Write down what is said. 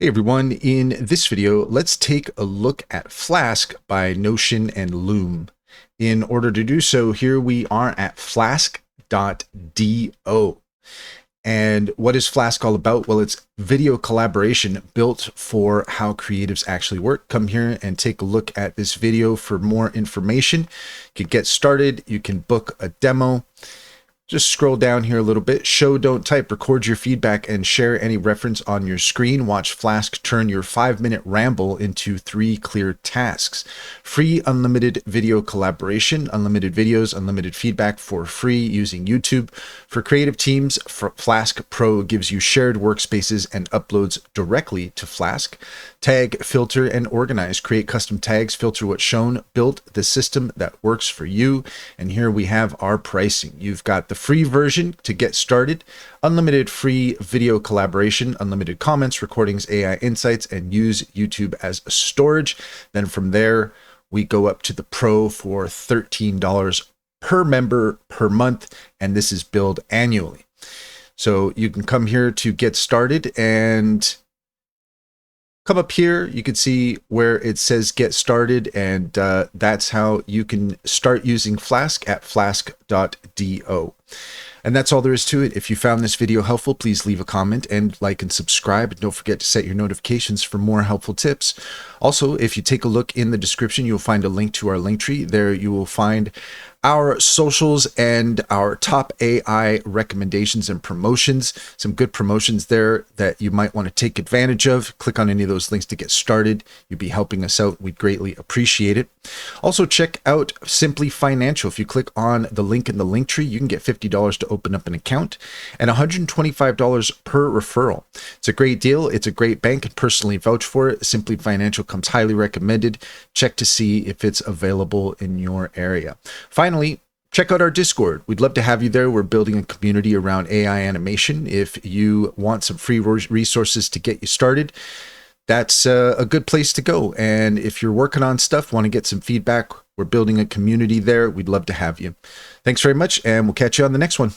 Hey everyone, in this video, let's take a look at Flask by Notion and Loom. In order to do so, here we are at flask.do. And what is Flask all about? Well, it's video collaboration built for how creatives actually work. Come here and take a look at this video for more information. You can get started, you can book a demo. Just scroll down here a little bit, show, don't type, record your feedback and share any reference on your screen. Watch Flask turn your 5-minute ramble into 3 clear tasks. Free unlimited video collaboration, unlimited videos, unlimited feedback for free using YouTube. For creative teams, Flask Pro gives you shared workspaces and uploads directly to Flask. Tag, filter, and organize. Create custom tags, filter what's shown, build the system that works for you. And here we have our pricing. You've got the free version to get started, unlimited free video collaboration, unlimited comments, recordings, AI insights, and use YouTube as a storage. Then from there, we go up to the Pro for $13 per member per month, and this is billed annually. So you can come here to get started and come up here. You can see where it says get started, and that's how you can start using Flask at flask.do. And that's all there is to it. If you found this video helpful, please leave a comment and like and subscribe. And don't forget to set your notifications for more helpful tips. Also, if you take a look in the description, you'll find a link to our link tree. There you will find our socials and our top AI recommendations and promotions. Some good promotions there that you might want to take advantage of. Click on any of those links to get started. You'd be helping us out. We'd greatly appreciate it. Also, check out Simply Financial. If you click on the link in the link tree, you can get $50 to open up an account and $125 per referral. It's a great deal. It's a great bank, and personally vouch for it. Simply Financial comes highly recommended. Check to see if it's available in your area. Finally, check out our Discord. We'd love to have you there. We're building a community around AI animation. If you want some free resources to get you started, that's a good place to go. And if you're working on stuff, want to get some feedback, we're building a community there. We'd love to have you. Thanks very much, and we'll catch you on the next one.